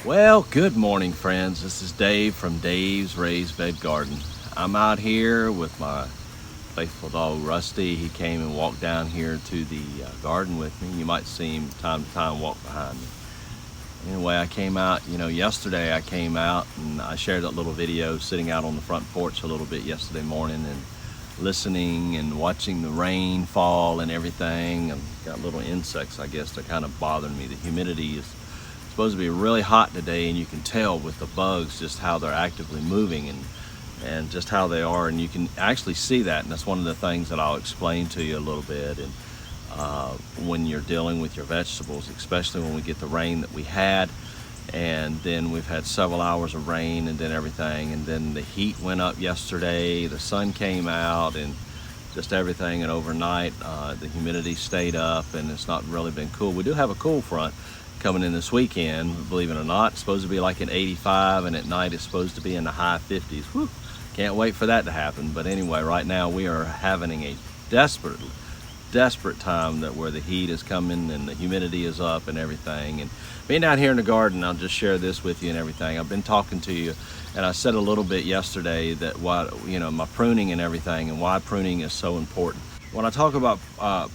Well, good morning, friends. This is Dave from Dave's Raised Bed Garden. I'm out here with my faithful dog, Rusty. He came and walked down here to the garden with me. You might see him time to time walk behind me. Anyway, I came out, yesterday I came out and I shared that little video sitting out on the front porch a little bit yesterday morning and listening and watching the rain fall and everything. I've got little insects, I guess, that kind of bothering me. The humidity is supposed to be really hot today, and you can tell with the bugs just how they're actively moving and just how they are, and you can actually see that, and that's one of the things that I'll explain to you a little bit. And when you're dealing with your vegetables, especially when we get the rain that we had, and then we've had several hours of rain and then everything, and then the heat went up yesterday, the sun came out and just everything, and overnight the humidity stayed up and it's not really been cool. We do have a cool front coming in this weekend, believe it or not. It's supposed to be like an 85, and at night it's supposed to be in the high 50s. Whew, can't wait for that to happen. But anyway, right now we are having a desperate time where the heat is coming and the humidity is up and everything. And being out here in the garden, I'll just share this with you and everything. I've been talking to you, and I said a little bit yesterday that my pruning and everything, and why pruning is so important. When I talk about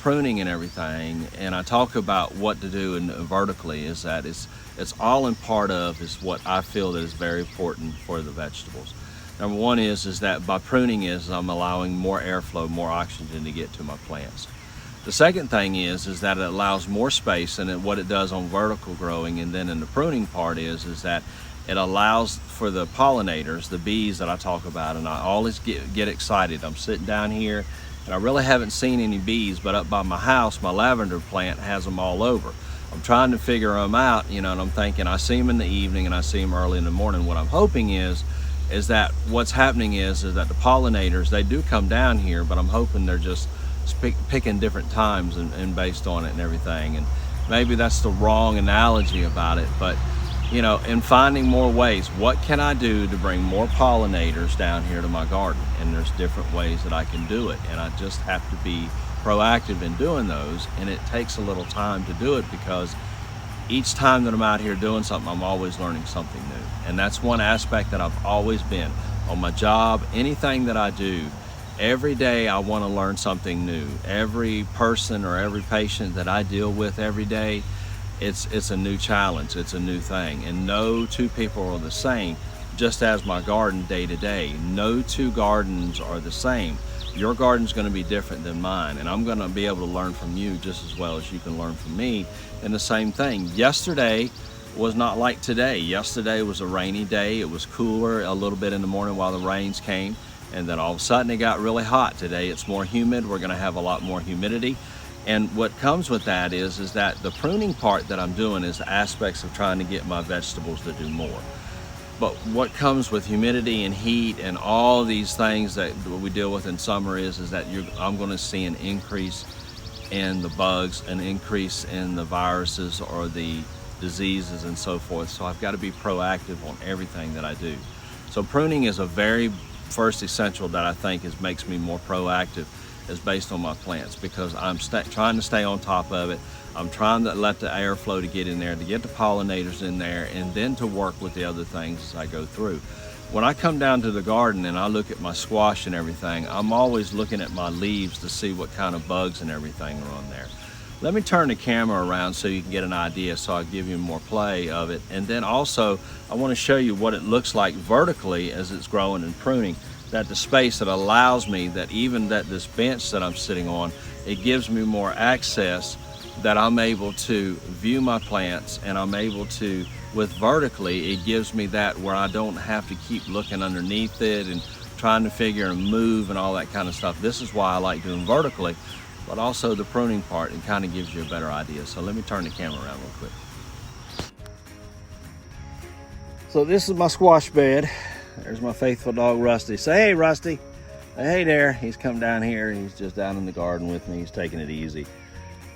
pruning and everything, and I talk about what to do vertically, is that it's all in part of is what I feel that is very important for the vegetables. Number one is that by pruning I'm allowing more airflow, more oxygen to get to my plants. The second thing is that it allows more space than what it does on vertical growing. And then in the pruning part is that it allows for the pollinators, the bees that I talk about, and I always get excited. I'm sitting down here and I really haven't seen any bees, but up by my house, my lavender plant has them all over. I'm trying to figure them out, and I'm thinking I see them in the evening and I see them early in the morning. What I'm hoping is that what's happening is that the pollinators, they do come down here, but I'm hoping they're just picking different times and based on it and everything. And maybe that's the wrong analogy about it, but in finding more ways, what can I do to bring more pollinators down here to my garden? And there's different ways that I can do it, and I just have to be proactive in doing those. And it takes a little time to do it, because each time that I'm out here doing something, I'm always learning something new. And that's one aspect that I've always been on my job. Anything that I do, every day I want to learn something new. Every person or every patient that I deal with every day, it's a new challenge, it's a new thing. And no two people are the same, just as my garden day to day. No two gardens are the same. Your garden's going to be different than mine, and I'm going to be able to learn from you just as well as you can learn from me. And the same thing, yesterday was not like today. Yesterday was a rainy day. It was cooler a little bit in the morning while the rains came, and then all of a sudden it got really hot. Today it's more humid. We're going to have a lot more humidity. And what comes with that is that the pruning part that I'm doing is aspects of trying to get my vegetables to do more. But what comes with humidity and heat and all these things that we deal with in summer is that I'm going to see an increase in the bugs, an increase in the viruses or the diseases and so forth. So I've got to be proactive on everything that I do. So pruning is a very first essential that I think makes me more proactive, is based on my plants, because I'm trying to stay on top of it. I'm trying to let the airflow to get in there, to get the pollinators in there, and then to work with the other things as I go through. When I come down to the garden and I look at my squash and everything, I'm always looking at my leaves to see what kind of bugs and everything are on there. Let me turn the camera around so you can get an idea, so I'll give you more play of it. And then also, I want to show you what it looks like vertically as it's growing and pruning. That the space that allows me, that even that this bench that I'm sitting on, it gives me more access, that I'm able to view my plants, and I'm able to, with vertically, it gives me that where I don't have to keep looking underneath it and trying to figure and move and all that kind of stuff. This is why I like doing vertically, but also the pruning part, it kind of gives you a better idea. So let me turn the camera around real quick. So this is my squash bed. There's my faithful dog, Rusty. Say hey, Rusty. Hey there. He's come down here. He's just down in the garden with me. He's taking it easy.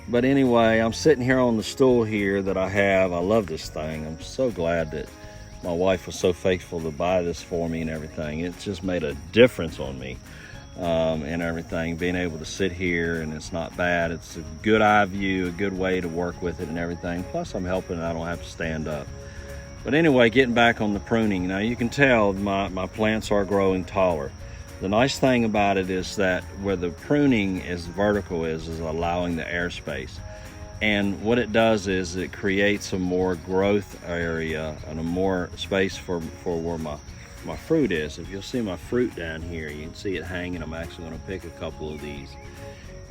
But anyway, I'm sitting here on the stool here that I have. I love this thing. I'm so glad that my wife was so faithful to buy this for me and everything. It's just made a difference on me and everything, being able to sit here, and it's not bad. It's a good eye view, a good way to work with it and everything. Plus I'm helping, I don't have to stand up. But anyway, getting back on the pruning, now you can tell my plants are growing taller. The nice thing about it is that where the pruning is vertical is allowing the airspace. And what it does is it creates a more growth area and a more space for where my fruit is. If you'll see my fruit down here, you can see it hanging. I'm actually going to pick a couple of these.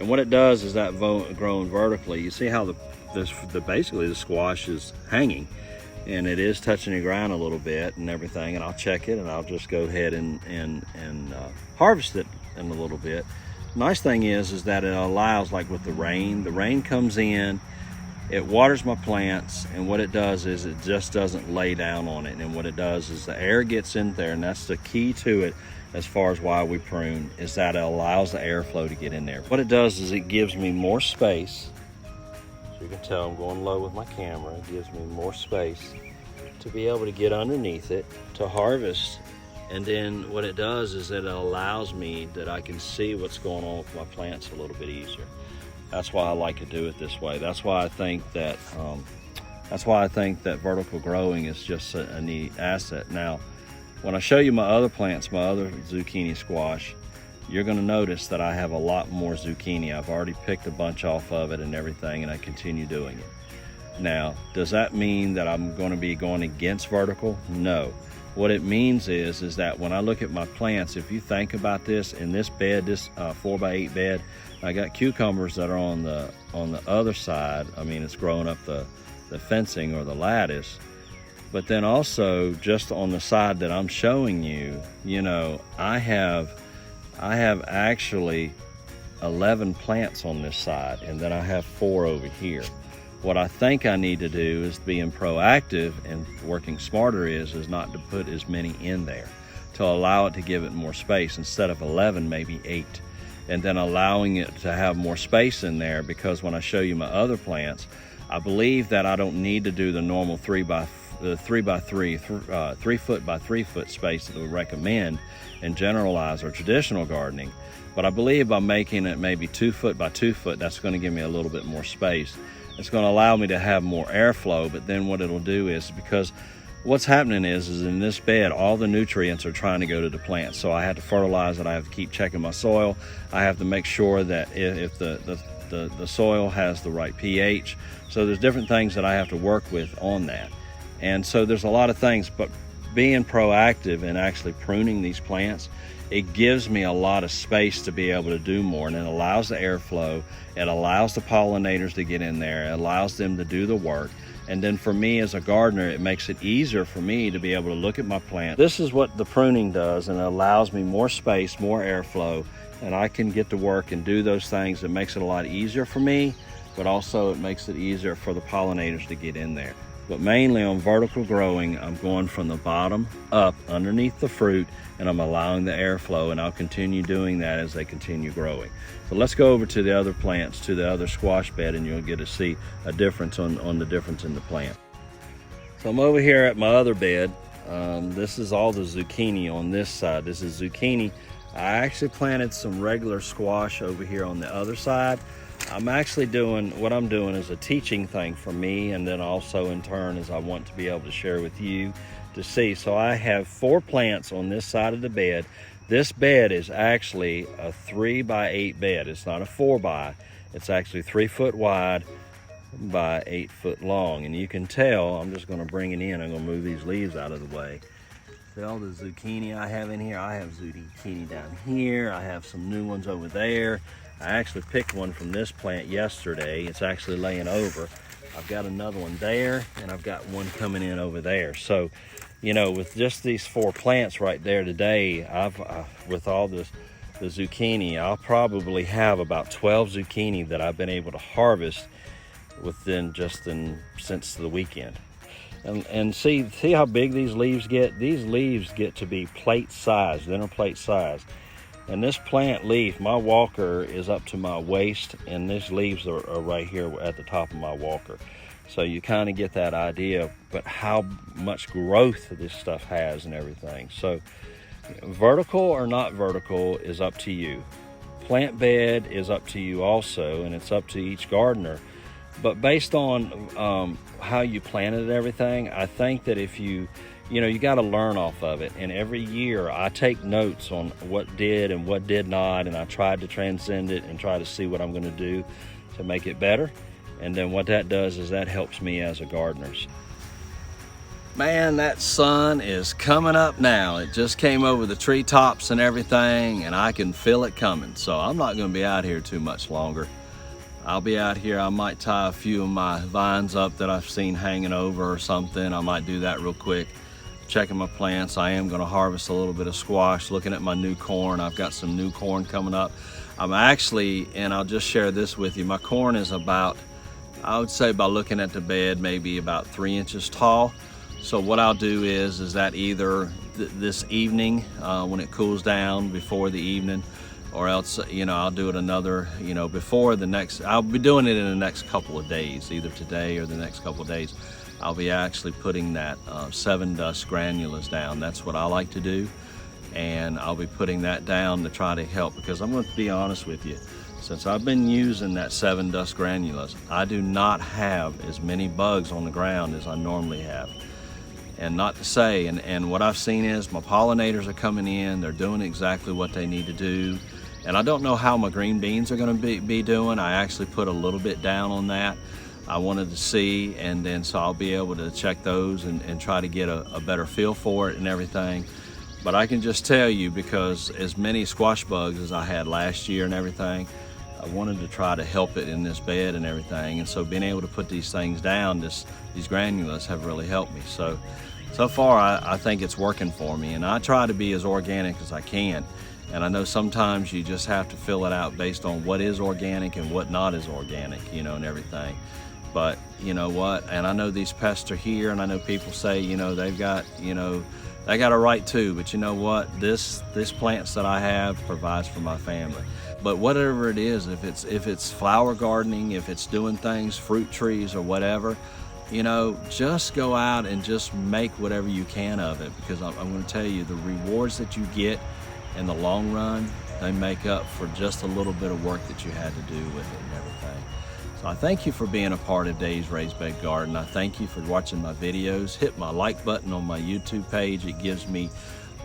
And what it does is that growing vertically, you see how basically the squash is hanging, and it is touching the ground a little bit and everything. And I'll check it, and I'll just go ahead and harvest it in a little bit. Nice thing is that it allows, like with the rain comes in, it waters my plants, and what it does is it just doesn't lay down on it. And what it does is the air gets in there, and that's the key to it as far as why we prune, is that it allows the airflow to get in there. What it does is it gives me more space. So you can tell I'm going low with my camera. It gives me more space to be able to get underneath it, to harvest. And then what it does is that it allows me that I can see what's going on with my plants a little bit easier. That's why I like to do it this way. That's why I think that vertical growing is just a neat asset. Now, when I show you my other plants, my other zucchini squash, you're going to notice that I have a lot more zucchini. I've already picked a bunch off of it and everything, and I continue doing it. Now, does that mean that I'm going to be going against vertical? No. What it means is that when I look at my plants, if you think about this, in this bed, this 4x8 bed, I got cucumbers that are on the other side. I mean, it's growing up the fencing or the lattice. But then also just on the side that I'm showing you, you know, I have actually 11 plants on this side, and then I have 4 over here. What I think I need to do is being proactive and working smarter is not to put as many in there, to allow it to give it more space. Instead of 11, maybe 8, and then allowing it to have more space in there, because when I show you my other plants, I believe that I don't need to do the normal 3 foot by 3 foot space that we recommend in generalized or traditional gardening. But I believe by making it maybe 2 foot by 2 foot, that's going to give me a little bit more space. It's going to allow me to have more airflow. But then what it'll do is, because what's happening is in this bed, all the nutrients are trying to go to the plants. So I have to fertilize it. I have to keep checking my soil. I have to make sure that if the soil has the right pH. So there's different things that I have to work with on that. And so there's a lot of things, but being proactive and actually pruning these plants, it gives me a lot of space to be able to do more, and it allows the airflow, it allows the pollinators to get in there, it allows them to do the work. And then for me as a gardener, it makes it easier for me to be able to look at my plant. This is what the pruning does, and it allows me more space, more airflow, and I can get to work and do those things. It makes it a lot easier for me, but also it makes it easier for the pollinators to get in there. But mainly on vertical growing, I'm going from the bottom up underneath the fruit, and I'm allowing the airflow, and I'll continue doing that as they continue growing. So let's go over to the other plants, to the other squash bed, and you'll get to see a difference on the difference in the plant. So I'm over here at my other bed. This is all the zucchini on this side. This is zucchini. I actually planted some regular squash over here on the other side. I'm actually doing, what I'm doing is a teaching thing for me, and then also in turn is I want to be able to share with you to see. So I have 4 plants on this side of the bed. This bed is actually a 3x8 bed. It's not a 4x. It's actually 3 foot wide by 8 foot long. And you can tell, I'm just going to bring it in. I'm going to move these leaves out of the way. See all the zucchini I have in here? I have zucchini down here. I have some new ones over there. I actually picked one from this plant yesterday. It's actually laying over. I've got another one there, and I've got one coming in over there. So, you know, with just these 4 plants right there today, with all the zucchini, I'll probably have about 12 zucchini that I've been able to harvest since the weekend. And see how big these leaves get? These leaves get to be plate size, dinner plate size. And this plant leaf, my walker is up to my waist, and these leaves are right here at the top of my walker. So you kind of get that idea, but how much growth this stuff has and everything. So vertical or not vertical is up to you. Plant bed is up to you also, and it's up to each gardener. But based on how you planted everything, I think that if you got to learn off of it. And every year I take notes on what did and what did not, and I tried to transcend it and try to see what I'm going to do to make it better. And then what that does is that helps me as a gardener. Man, that sun is coming up now. It just came over the treetops and everything, and I can feel it coming. So I'm not going to be out here too much longer. I'll be out here. I might tie a few of my vines up that I've seen hanging over or something. I might do that real quick. Checking my plants. I am going to harvest a little bit of squash, looking at my new corn. I've got some new corn coming up. I'm actually, and I'll just share this with you, my corn is about, I would say by looking at the bed, maybe about 3 inches tall. So what I'll do is that either this evening when it cools down before the evening, or else I'll do it another before the next, I'll be doing it in the next couple of days, either today or the next couple of days. I'll be actually putting that 7 dust granules down. That's what I like to do, and I'll be putting that down to try to help, because I'm going to be honest with you, since I've been using that 7 dust granules, I do not have as many bugs on the ground as I normally have. And not to say, and what I've seen is my pollinators are coming in, they're doing exactly what they need to do. And I don't know how my green beans are going to be doing. I actually put a little bit down on that. I wanted to see, and then so I'll be able to check those and try to get a better feel for it and everything. But I can just tell you, because as many squash bugs as I had last year and everything, I wanted to try to help it in this bed and everything. And so being able to put these things down, these granules have really helped me. So far, I think it's working for me, and I try to be as organic as I can. And I know sometimes you just have to fill it out based on what is organic and what not is organic, and everything. But you know what? And I know these pests are here, and I know people say, they've got, they got a right too. But you know what? This plants that I have provides for my family. But whatever it is, if it's flower gardening, if it's doing things, fruit trees or whatever, just go out and just make whatever you can of it, because I'm going to tell you, the rewards that you get in the long run, they make up for just a little bit of work that you had to do with it and everything. So I thank you for being a part of Dave's Raised Bed Garden. I thank you for watching my videos. Hit my like button on my YouTube page. It gives me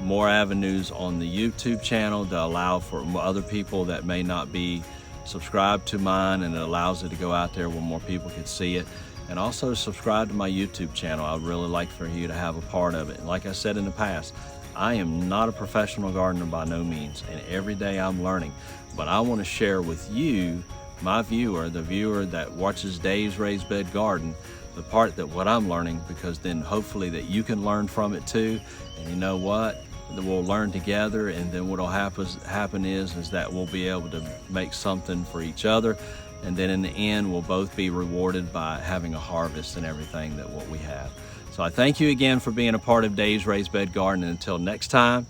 more avenues on the YouTube channel to allow for other people that may not be subscribed to mine, and it allows it to go out there where more people can see it. And also subscribe to my YouTube channel. I'd really like for you to have a part of it. And like I said in the past, I am not a professional gardener by no means, and every day I'm learning. But I want to share with you, my viewer, the viewer that watches Dave's Raised Bed Garden, the part that what I'm learning, because then hopefully that you can learn from it too. And you know what? We'll learn together, and then what'll happen is that we'll be able to make something for each other. And then in the end, we'll both be rewarded by having a harvest and everything that what we have. So I thank you again for being a part of Dave's Raised Bed Garden. And until next time,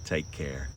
take care.